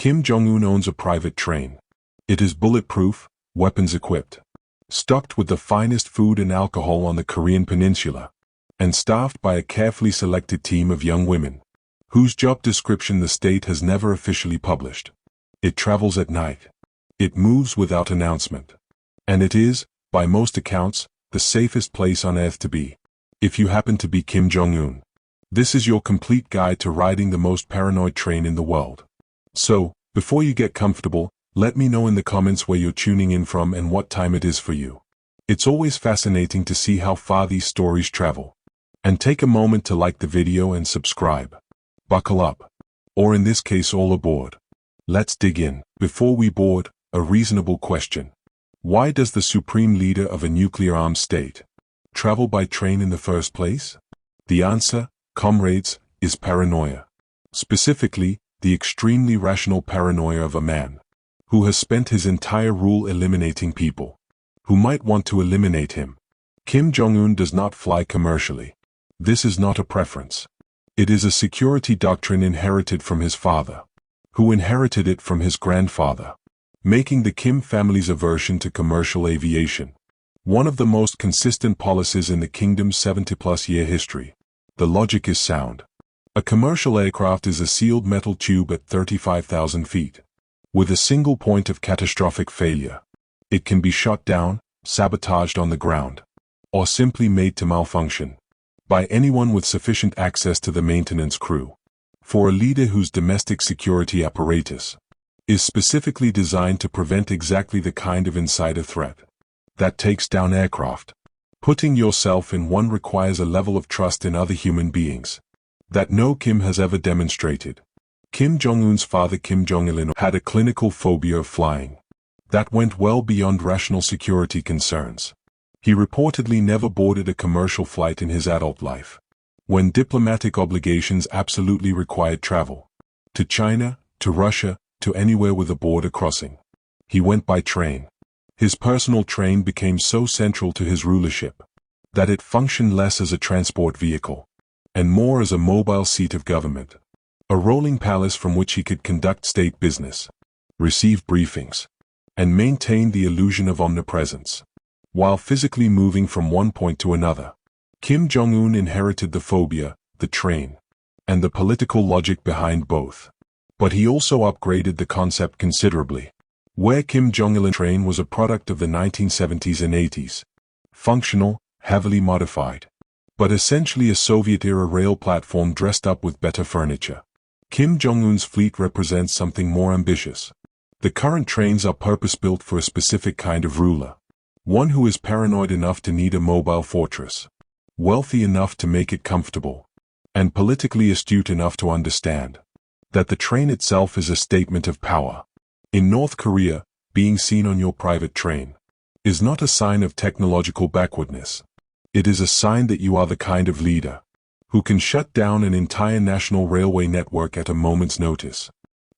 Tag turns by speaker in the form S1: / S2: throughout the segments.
S1: Kim Jong-un owns a private train. It is bulletproof, weapons-equipped, stocked with the finest food and alcohol on the Korean peninsula, and staffed by a carefully selected team of young women, whose job description the state has never officially published. It travels at night. It moves without announcement. And it is, by most accounts, the safest place on earth to be. If you happen to be Kim Jong-un, this is your complete guide to riding the most paranoid train in the world. So, before you get comfortable, let me know in the comments where you're tuning in from and what time it is for you. It's always fascinating to see how far these stories travel. And take a moment to like the video and subscribe. Buckle up. Or in this case, all aboard. Let's dig in. Before we board, a reasonable question. Why does the supreme leader of a nuclear-armed state travel by train in the first place? The answer, comrades, is paranoia. Specifically, the extremely rational paranoia of a man who has spent his entire rule eliminating people who might want to eliminate him. Kim Jong-un does not fly commercially. This is not a preference. It is a security doctrine inherited from his father, who inherited it from his grandfather, making the Kim family's aversion to commercial aviation one of the most consistent policies in the kingdom's 70-plus-year history. The logic is sound. A commercial aircraft is a sealed metal tube at 35,000 feet. With a single point of catastrophic failure, it can be shot down, sabotaged on the ground, or simply made to malfunction by anyone with sufficient access to the maintenance crew. For a leader whose domestic security apparatus is specifically designed to prevent exactly the kind of insider threat that takes down aircraft, putting yourself in one requires a level of trust in other human beings that no Kim has ever demonstrated. Kim Jong-un's father Kim Jong-il had a clinical phobia of flying that went well beyond rational security concerns. He reportedly never boarded a commercial flight in his adult life, when diplomatic obligations absolutely required travel. To China, to Russia, to anywhere with a border crossing, he went by train. His personal train became so central to his rulership that it functioned less as a transport vehicle and more as a mobile seat of government, a rolling palace from which he could conduct state business, receive briefings, and maintain the illusion of omnipresence, while physically moving from one point to another. Kim Jong-un inherited the phobia, the train, and the political logic behind both. But he also upgraded the concept considerably. Where Kim Jong-il's train was a product of the 1970s and 80s, functional, heavily modified, but essentially a Soviet-era rail platform dressed up with better furniture. Kim Jong-un's fleet represents something more ambitious. The current trains are purpose-built for a specific kind of ruler, one who is paranoid enough to need a mobile fortress, wealthy enough to make it comfortable, and politically astute enough to understand that the train itself is a statement of power. In North Korea, being seen on your private train is not a sign of technological backwardness. It is a sign that you are the kind of leader who can shut down an entire national railway network at a moment's notice,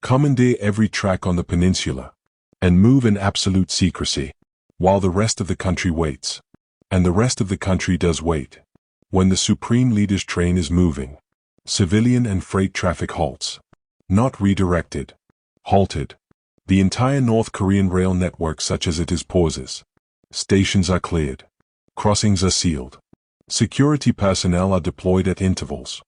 S1: commandeer every track on the peninsula, and move in absolute secrecy, while the rest of the country waits. And the rest of the country does wait. When the supreme leader's train is moving, civilian and freight traffic halts. Not redirected. Halted. The entire North Korean rail network, such as it is, pauses. Stations are cleared. Crossings are sealed. Security personnel are deployed at intervals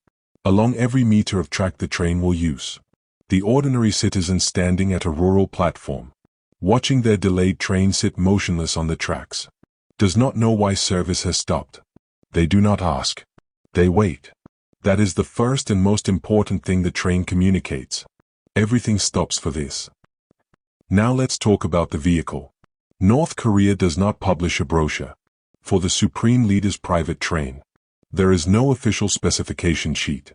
S1: along every meter of track the train will use. The ordinary citizen standing at a rural platform, watching their delayed train sit motionless on the tracks, does not know why service has stopped. They do not ask. They wait. That is the first and most important thing the train communicates. Everything stops for this. Now let's talk about the vehicle. North Korea does not publish a brochure for the supreme leader's private train. There is no official specification sheet,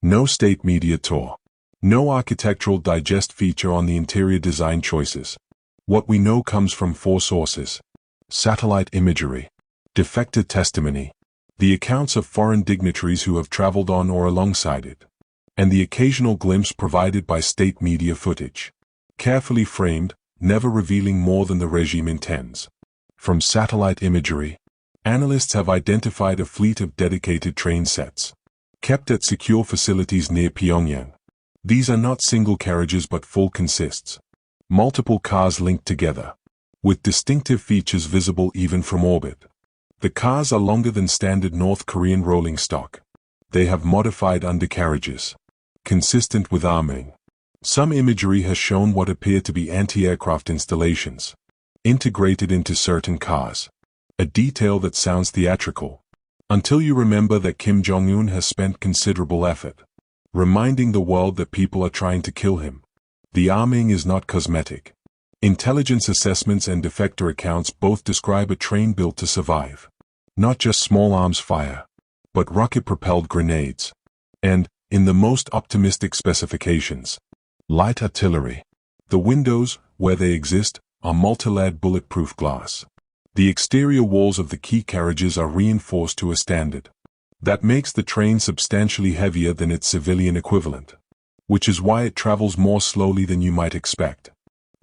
S1: no state media tour, no architectural digest feature on the interior design choices. What we know comes from 4 sources: satellite imagery, defected testimony, the accounts of foreign dignitaries who have traveled on or alongside it, and the occasional glimpse provided by state media footage, carefully framed, never revealing more than the regime intends. From satellite imagery, analysts have identified a fleet of dedicated train sets, kept at secure facilities near Pyongyang, These are not single carriages but full consists. Multiple cars linked together, with distinctive features visible even from orbit. The cars are longer than standard North Korean rolling stock. They have modified undercarriages, consistent with arming. Some imagery has shown what appear to be anti-aircraft installations, integrated into certain cars. A detail that sounds theatrical, until you remember that Kim Jong-un has spent considerable effort reminding the world that people are trying to kill him. The arming is not cosmetic. Intelligence assessments and defector accounts both describe a train built to survive. Not just small arms fire, but rocket-propelled grenades. And, in the most optimistic specifications, light artillery. The windows, where they exist, are multi-layered bulletproof glass. The exterior walls of the key carriages are reinforced to a standard that makes the train substantially heavier than its civilian equivalent, which is why it travels more slowly than you might expect.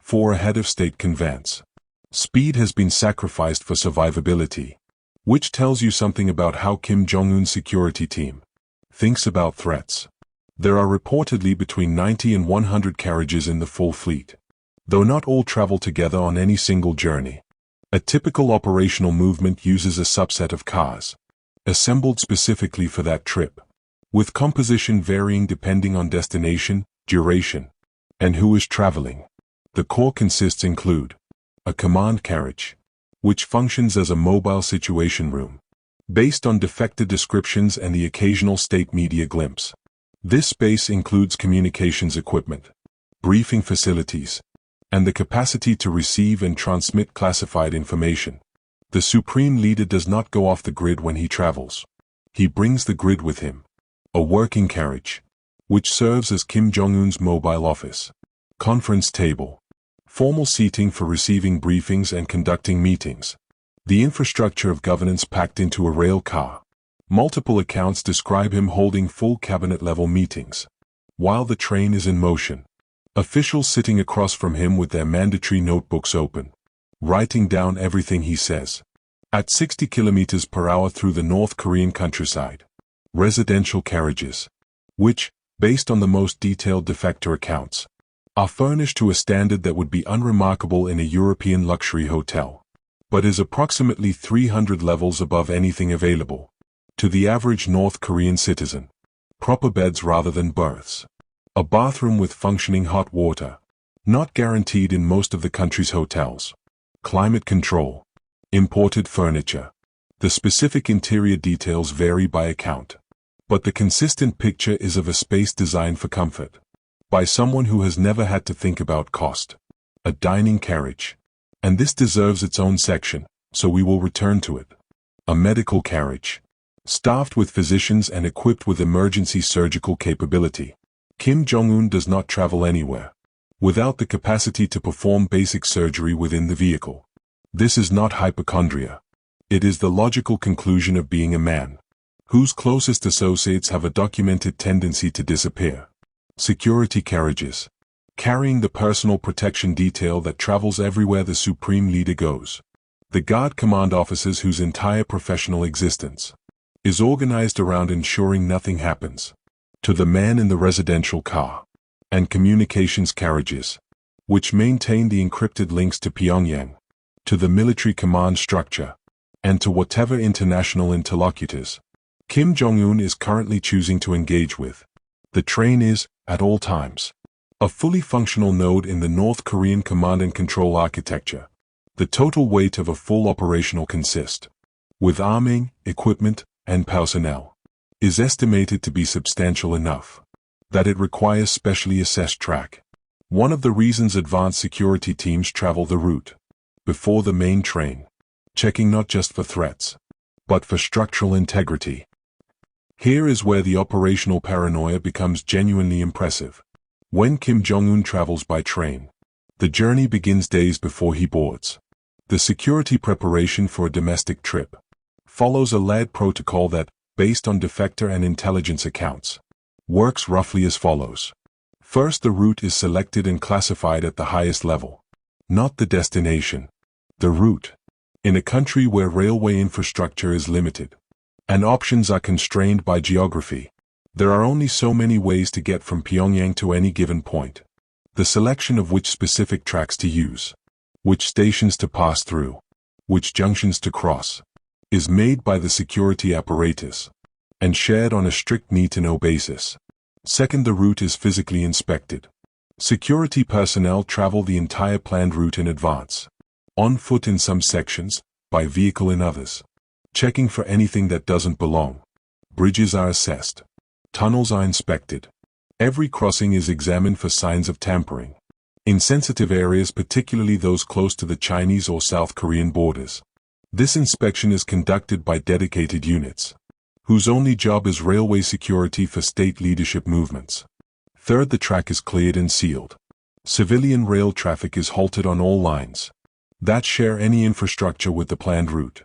S1: For a head of state conveyance, speed has been sacrificed for survivability, which tells you something about how Kim Jong-un's security team thinks about threats. There are reportedly between 90 and 100 carriages in the full fleet, though not all travel together on any single journey. A typical operational movement uses a subset of cars, assembled specifically for that trip, with composition varying depending on destination, duration, and who is traveling. The core consists include a command carriage, which functions as a mobile situation room, based on defector descriptions and the occasional state media glimpse. This space includes communications equipment, briefing facilities, and the capacity to receive and transmit classified information. The supreme leader does not go off the grid when he travels. He brings the grid with him. A working carriage, which serves as Kim Jong-un's mobile office. Conference table. Formal seating for receiving briefings and conducting meetings. The infrastructure of governance packed into a rail car. Multiple accounts describe him holding full cabinet-level meetings while the train is in motion. Officials sitting across from him with their mandatory notebooks open, writing down everything he says. At 60 kilometers per hour through the North Korean countryside. Residential carriages, which, based on the most detailed defector accounts, are furnished to a standard that would be unremarkable in a European luxury hotel, but is approximately 300 levels above anything available to the average North Korean citizen. Proper beds rather than berths. A bathroom with functioning hot water, not guaranteed in most of the country's hotels. Climate control. Imported furniture. The specific interior details vary by account, but the consistent picture is of a space designed for comfort, by someone who has never had to think about cost. A dining carriage. And this deserves its own section, so we will return to it. A medical carriage. Staffed with physicians and equipped with emergency surgical capability. Kim Jong-un does not travel anywhere without the capacity to perform basic surgery within the vehicle. This is not hypochondria. It is the logical conclusion of being a man whose closest associates have a documented tendency to disappear. Security carriages. Carrying the personal protection detail that travels everywhere the supreme leader goes. The guard command officers whose entire professional existence is organized around ensuring nothing happens to the man in the residential car. And communications carriages, which maintain the encrypted links to Pyongyang, to the military command structure, and to whatever international interlocutors Kim Jong-un is currently choosing to engage with. The train is, at all times, a fully functional node in the North Korean command and control architecture. The total weight of a full operational consist, with arming, equipment, and personnel, is estimated to be substantial enough that it requires specially assessed track. One of the reasons advanced security teams travel the route before the main train, checking not just for threats, but for structural integrity. Here is where the operational paranoia becomes genuinely impressive. When Kim Jong-un travels by train, the journey begins days before he boards. The security preparation for a domestic trip follows a layered protocol that, based on defector and intelligence accounts, works roughly as follows. First, the route is selected and classified at the highest level. Not the destination, the route. In a country where railway infrastructure is limited, and options are constrained by geography, There are only so many ways to get from Pyongyang to any given point. The selection of which specific tracks to use, which stations to pass through, which junctions to cross, is made by the security apparatus, and shared on a strict need-to-know basis. Second, the route is physically inspected. Security personnel travel the entire planned route in advance, on foot in some sections, by vehicle in others, checking for anything that doesn't belong. Bridges are assessed. Tunnels are inspected. Every crossing is examined for signs of tampering. In sensitive areas, particularly those close to the Chinese or South Korean borders, this inspection is conducted by dedicated units, whose only job is railway security for state leadership movements. Third, the track is cleared and sealed. Civilian rail traffic is halted on all lines that share any infrastructure with the planned route.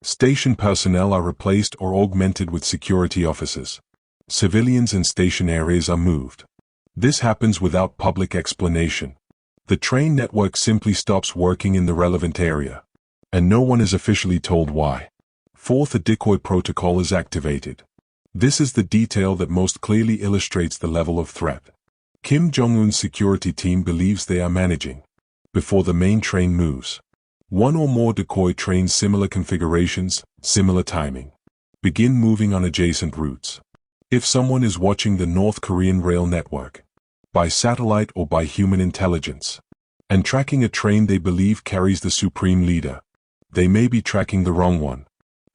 S1: Station personnel are replaced or augmented with security officers. Civilians in station areas are moved. This happens without public explanation. The train network simply stops working in the relevant area, and no one is officially told why. Fourth, a decoy protocol is activated. This is the detail that most clearly illustrates the level of threat Kim Jong-un's security team believes they are managing. Before the main train moves, one or more decoy trains, similar configurations, similar timing, begin moving on adjacent routes. If someone is watching the North Korean rail network, by satellite or by human intelligence, and tracking a train they believe carries the supreme leader, they may be tracking the wrong one.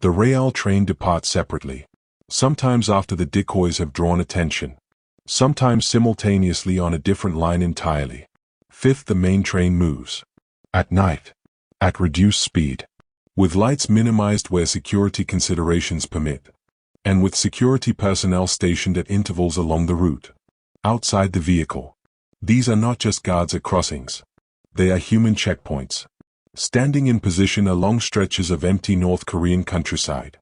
S1: The rail train departs separately, sometimes after the decoys have drawn attention, sometimes simultaneously on a different line entirely. Fifth, the main train moves at night, at reduced speed, with lights minimized where security considerations permit, and with security personnel stationed at intervals along the route, outside the vehicle. These are not just guards at crossings. They are human checkpoints, standing in position along stretches of empty North Korean countryside,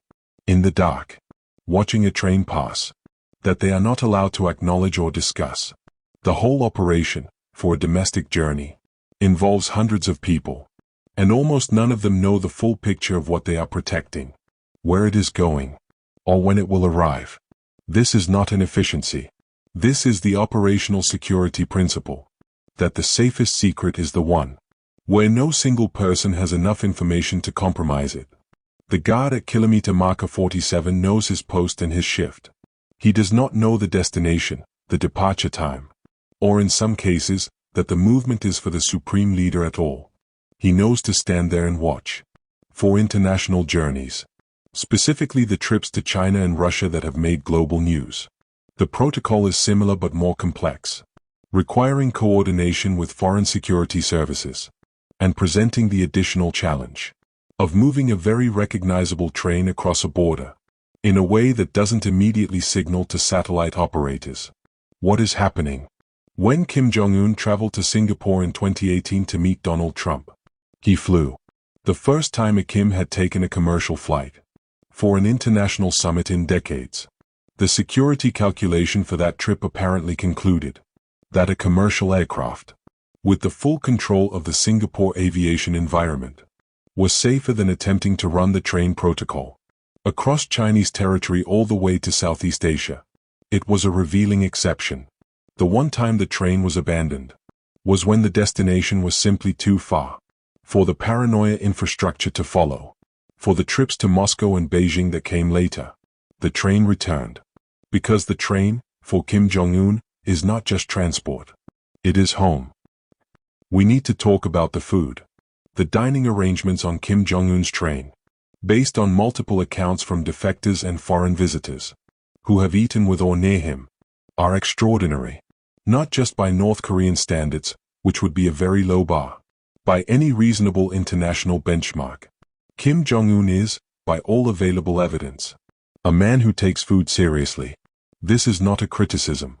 S1: in the dark, watching a train pass, that they are not allowed to acknowledge or discuss. The whole operation, for a domestic journey, involves hundreds of people, and almost none of them know the full picture of what they are protecting, where it is going, or when it will arrive. This is not an efficiency. This is the operational security principle, that the safest secret is the one where no single person has enough information to compromise it. The guard at kilometer marker 47 knows his post and his shift. He does not know the destination, the departure time, or in some cases, that the movement is for the supreme leader at all. He knows to stand there and watch. For international journeys, specifically the trips to China and Russia that have made global news, the protocol is similar but more complex, requiring coordination with foreign security services, and presenting the additional challenge of moving a very recognizable train across a border, in a way that doesn't immediately signal to satellite operators what is happening. When Kim Jong-un traveled to Singapore in 2018 to meet Donald Trump, he flew, the first time a Kim had taken a commercial flight, for an international summit in decades. The security calculation for that trip apparently concluded that a commercial aircraft, with the full control of the Singapore aviation environment, was safer than attempting to run the train protocol across Chinese territory all the way to Southeast Asia. It was a revealing exception. The one time the train was abandoned was when the destination was simply too far for the paranoia infrastructure to follow. For the trips to Moscow and Beijing that came later, the train returned. Because the train, for Kim Jong-un, is not just transport. It is home. We need to talk about the food. The dining arrangements on Kim Jong-un's train, based on multiple accounts from defectors and foreign visitors, who have eaten with or near him, are extraordinary. Not just by North Korean standards, which would be a very low bar, by any reasonable international benchmark. Kim Jong-un is, by all available evidence, a man who takes food seriously. This is not a criticism.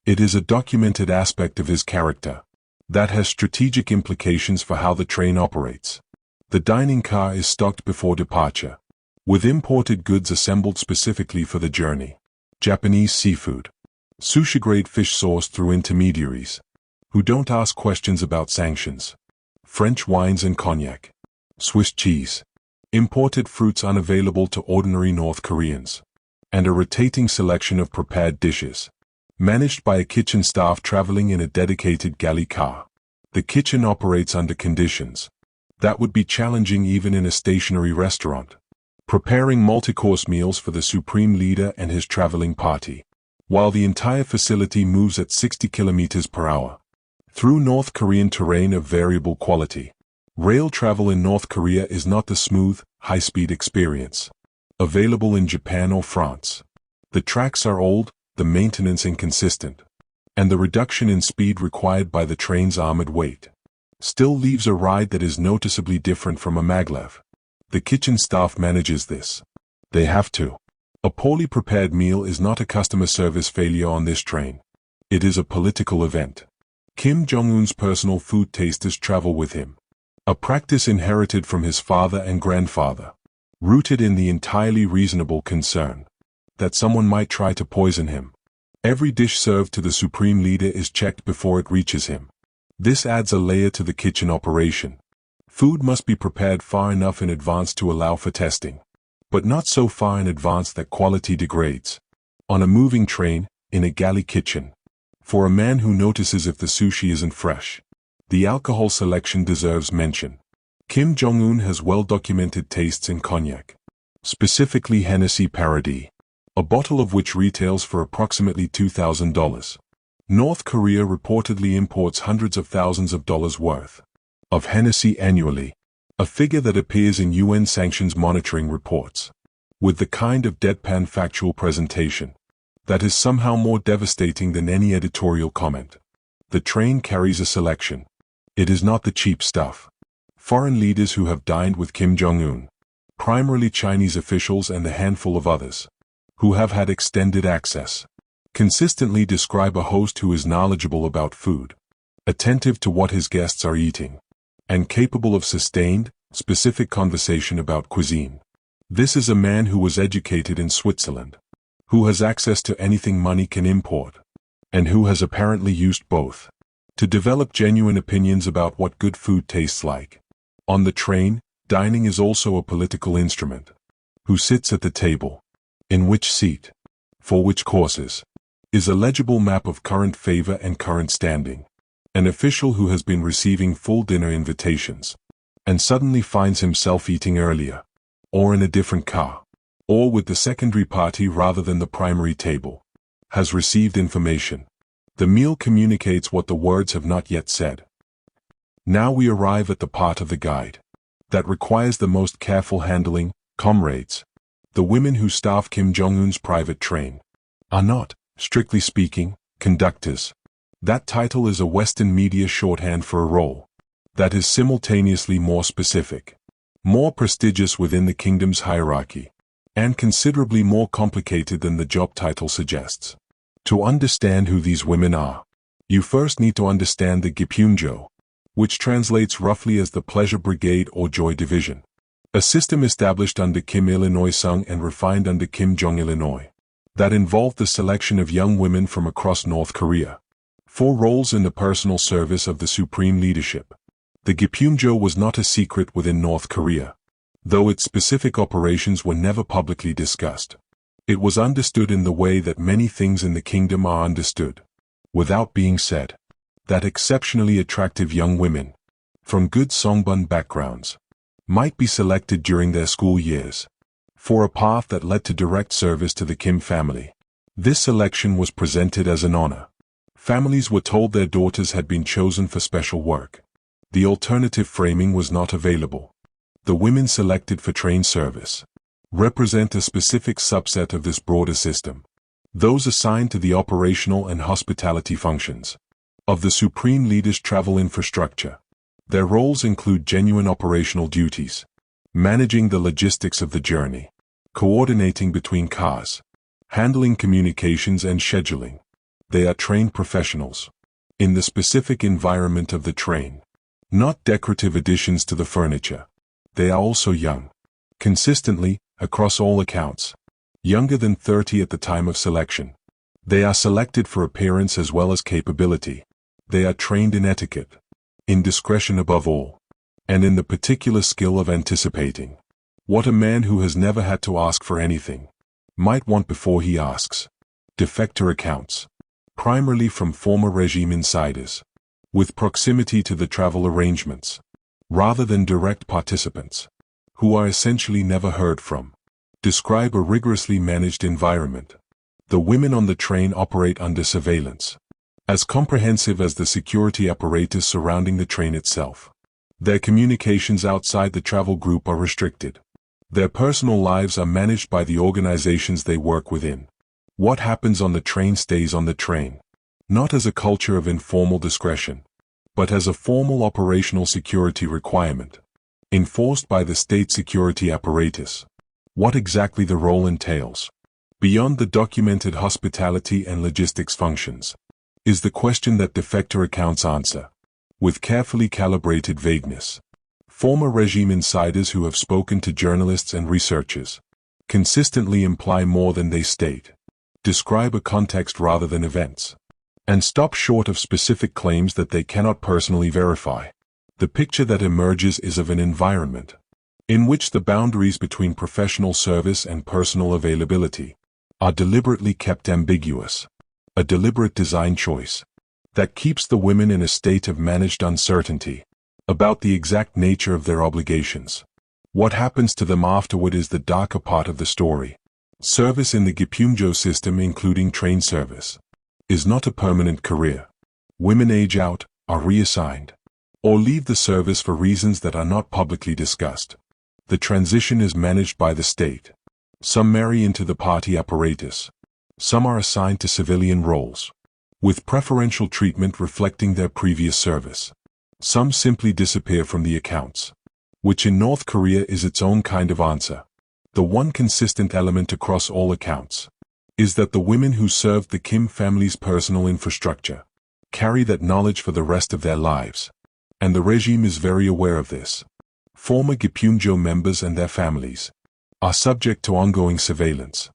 S1: It is a documented aspect of his character that has strategic implications for how the train operates. The dining car is stocked before departure, with imported goods assembled specifically for the journey. Japanese seafood, sushi-grade fish sourced through intermediaries, who don't ask questions about sanctions. French wines and cognac. Swiss cheese. Imported fruits unavailable to ordinary North Koreans. and a rotating selection of prepared dishes. Managed by a kitchen staff traveling in a dedicated galley car. The kitchen operates under conditions that would be challenging even in a stationary restaurant, preparing multi-course meals for the supreme leader and his traveling party, while the entire facility moves at 60 kilometers per hour through North Korean terrain of variable quality. Rail travel in North Korea is not the smooth, high-speed experience available in Japan or France. The tracks are old, the maintenance inconsistent, and the reduction in speed required by the train's armored weight still leaves a ride that is noticeably different from a maglev. The kitchen staff manages this. They have to. A poorly prepared meal is not a customer service failure on this train. It is a political event. Kim Jong-un's personal food tasters travel with him, a practice inherited from his father and grandfather, rooted in the entirely reasonable concern that someone might try to poison him. Every dish served to the supreme leader is checked before it reaches him. This adds a layer to the kitchen operation. Food must be prepared far enough in advance to allow for testing, but not so far in advance that quality degrades. On a moving train, in a galley kitchen, for a man who notices if the sushi isn't fresh, the alcohol selection deserves mention. Kim Jong-un has well-documented tastes in cognac, specifically Hennessy Paradis, a bottle of which retails for approximately $2,000. North Korea reportedly imports hundreds of thousands of dollars worth of Hennessy annually, a figure that appears in UN sanctions monitoring reports, with the kind of deadpan factual presentation that is somehow more devastating than any editorial comment. The train carries a selection. It is not the cheap stuff. Foreign leaders who have dined with Kim Jong-un, primarily Chinese officials and a handful of others, who have had extended access, consistently describe a host who is knowledgeable about food, attentive to what his guests are eating, and capable of sustained, specific conversation about cuisine. This is a man who was educated in Switzerland, who has access to anything money can import, and who has apparently used both to develop genuine opinions about what good food tastes like. On the train, dining is also a political instrument. Who sits at the table? In which seat? For which courses? Is a legible map of current favor and current standing. An official who has been receiving full dinner invitations, and suddenly finds himself eating earlier, or in a different car, or with the secondary party rather than the primary table, has received information. The meal communicates what the words have not yet said. Now we arrive at the part of the guide that requires the most careful handling. Comrades, the women who staff Kim Jong-un's private train are not, strictly speaking, conductors. That title is a Western media shorthand for a role that is simultaneously more specific, more prestigious within the kingdom's hierarchy, and considerably more complicated than the job title suggests. To understand who these women are, you first need to understand the Gipyeongjo, which translates roughly as the Pleasure Brigade or Joy Division, a system established under Kim Il-sung and refined under Kim Jong-il that involved the selection of young women from across North Korea for roles in the personal service of the supreme leadership. The Gipyeongjo was not a secret within North Korea, though its specific operations were never publicly discussed. It was understood in the way that many things in the kingdom are understood, without being said, that exceptionally attractive young women, from good songbun backgrounds, might be selected during their school years for a path that led to direct service to the Kim family. This selection was presented as an honor. Families were told their daughters had been chosen for special work. The alternative framing was not available. The women selected for train service represent a specific subset of this broader system, those assigned to the operational and hospitality functions of the supreme leader's travel infrastructure. Their roles include genuine operational duties, managing the logistics of the journey, coordinating between cars, handling communications and scheduling. They are trained professionals in the specific environment of the train, not decorative additions to the furniture. They are also young, consistently, across all accounts, younger than 30 at the time of selection. They are selected for appearance as well as capability. They are trained in etiquette, in discretion above all, and in the particular skill of anticipating what a man who has never had to ask for anything might want before he asks. Defector accounts. Primarily from former regime insiders, with proximity to the travel arrangements, rather than direct participants, who are essentially never heard from. Describe a rigorously managed environment. The women on the train operate under surveillance, as comprehensive as the security apparatus surrounding the train itself. Their communications outside the travel group are restricted. Their personal lives are managed by the organizations they work within. What happens on the train stays on the train, not as a culture of informal discretion, but as a formal operational security requirement, enforced by the state security apparatus. What exactly the role entails, beyond the documented hospitality and logistics functions, is the question that defector accounts answer, with carefully calibrated vagueness. Former regime insiders who have spoken to journalists and researchers consistently imply more than they state, describe a context rather than events, and stop short of specific claims that they cannot personally verify. The picture that emerges is of an environment in which the boundaries between professional service and personal availability are deliberately kept ambiguous, a deliberate design choice that keeps the women in a state of managed uncertainty about the exact nature of their obligations. What happens to them afterward is the darker part of the story. Service in the Gypyumjo system, including train service, is not a permanent career. Women age out, are reassigned, or leave the service for reasons that are not publicly discussed. The transition is managed by the state. Some marry into the party apparatus. Some are assigned to civilian roles, with preferential treatment reflecting their previous service. Some simply disappear from the accounts, which in North Korea is its own kind of answer. The one consistent element across all accounts is that the women who served the Kim family's personal infrastructure carry that knowledge for the rest of their lives, and the regime is very aware of this. Former Gypyumjo members and their families are subject to ongoing surveillance.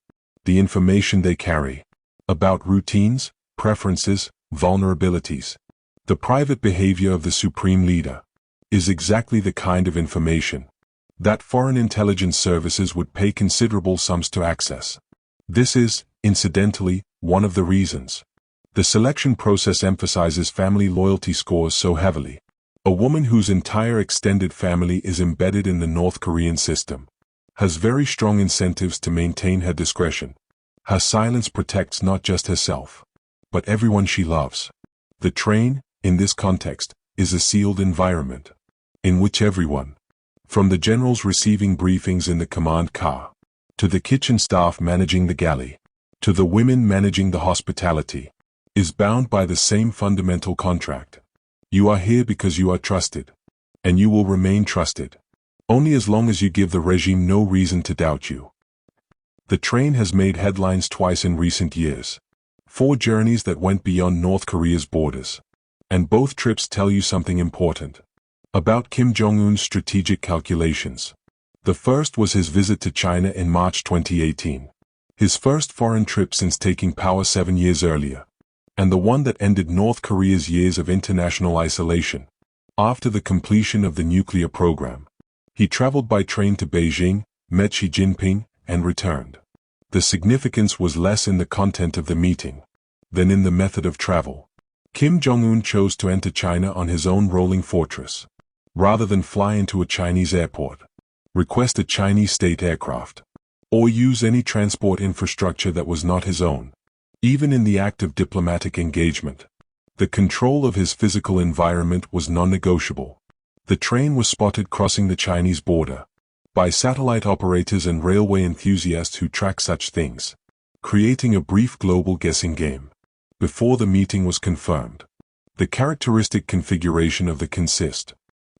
S1: The information they carry about routines, preferences, vulnerabilities, the private behavior of the supreme leader, is exactly the kind of information that foreign intelligence services would pay considerable sums to access. This is, incidentally, one of the reasons the selection process emphasizes family loyalty scores so heavily. A woman whose entire extended family is embedded in the North Korean system has very strong incentives to maintain her discretion. Her silence protects not just herself, but everyone she loves. The train, in this context, is a sealed environment, in which everyone, from the generals receiving briefings in the command car, to the kitchen staff managing the galley, to the women managing the hospitality, is bound by the same fundamental contract. You are here because you are trusted, and you will remain trusted, only as long as you give the regime no reason to doubt you. The train has made headlines twice in recent years. 4 journeys that went beyond North Korea's borders. And both trips tell you something important about Kim Jong-un's strategic calculations. The first was his visit to China in March 2018, his first foreign trip since taking power 7 years earlier, and the one that ended North Korea's years of international isolation. After the completion of the nuclear program, he traveled by train to Beijing, met Xi Jinping, and returned. The significance was less in the content of the meeting than in the method of travel. Kim Jong-un chose to enter China on his own rolling fortress, rather than fly into a Chinese airport, request a Chinese state aircraft, or use any transport infrastructure that was not his own. Even in the act of diplomatic engagement, the control of his physical environment was non-negotiable. The train was spotted crossing the Chinese border by satellite operators and railway enthusiasts who track such things, creating a brief global guessing game. Before the meeting was confirmed, the characteristic configuration of the consist,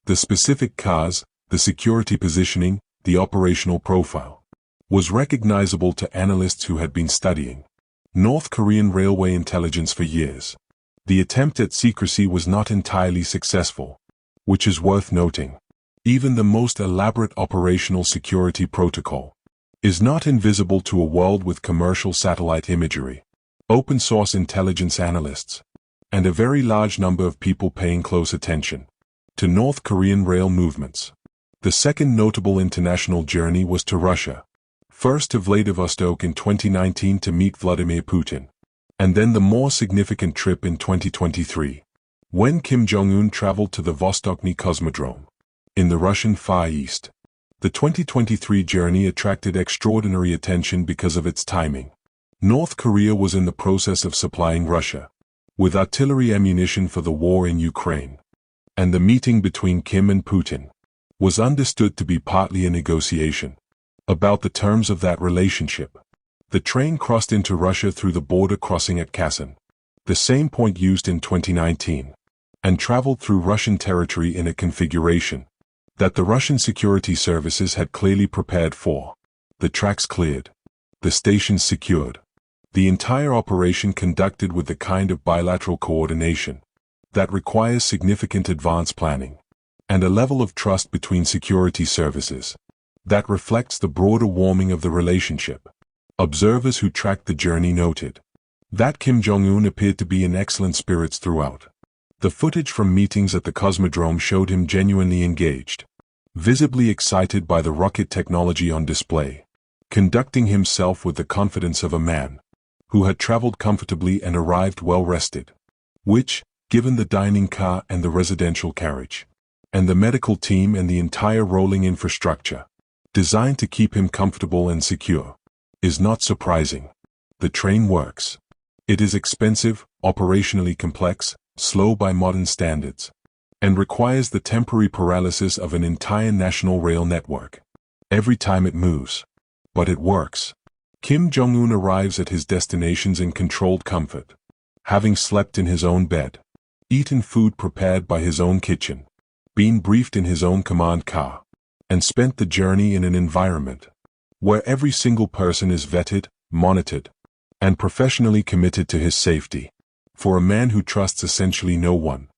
S1: the specific cars, the security positioning, the operational profile, was recognizable to analysts who had been studying North Korean railway intelligence for years. The attempt at secrecy was not entirely successful, which is worth noting. Even the most elaborate operational security protocol is not invisible to a world with commercial satellite imagery, open-source intelligence analysts, and a very large number of people paying close attention to North Korean rail movements. The second notable international journey was to Russia. First to Vladivostok in 2019 to meet Vladimir Putin, and then the more significant trip in 2023, when Kim Jong-un traveled to the Vostochny Cosmodrome in the Russian Far East. The 2023 journey attracted extraordinary attention because of its timing. North Korea was in the process of supplying Russia with artillery ammunition for the war in Ukraine, and the meeting between Kim and Putin was understood to be partly a negotiation about the terms of that relationship. The train crossed into Russia through the border crossing at Kazan, the same point used in 2019, and traveled through Russian territory in a configuration that the Russian security services had clearly prepared for. The tracks cleared, the stations secured, the entire operation conducted with the kind of bilateral coordination that requires significant advance planning, and a level of trust between security services that reflects the broader warming of the relationship. Observers who tracked the journey noted that Kim Jong-un appeared to be in excellent spirits throughout. The footage from meetings at the Cosmodrome showed him genuinely engaged, visibly excited by the rocket technology on display, conducting himself with the confidence of a man who had traveled comfortably and arrived well rested, which, given the dining car and the residential carriage, and the medical team and the entire rolling infrastructure, designed to keep him comfortable and secure, is not surprising. The train works. It is expensive, operationally complex, slow by modern standards, and requires the temporary paralysis of an entire national rail network every time it moves. But it works. Kim Jong-un arrives at his destinations in controlled comfort, having slept in his own bed, eaten food prepared by his own kitchen, been briefed in his own command car, and spent the journey in an environment where every single person is vetted, monitored, and professionally committed to his safety. For a man who trusts essentially no one,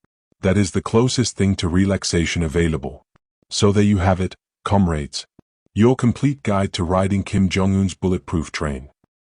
S1: that is the closest thing to relaxation available. So there you have it, comrades. Your complete guide to riding Kim Jong-un's bulletproof train.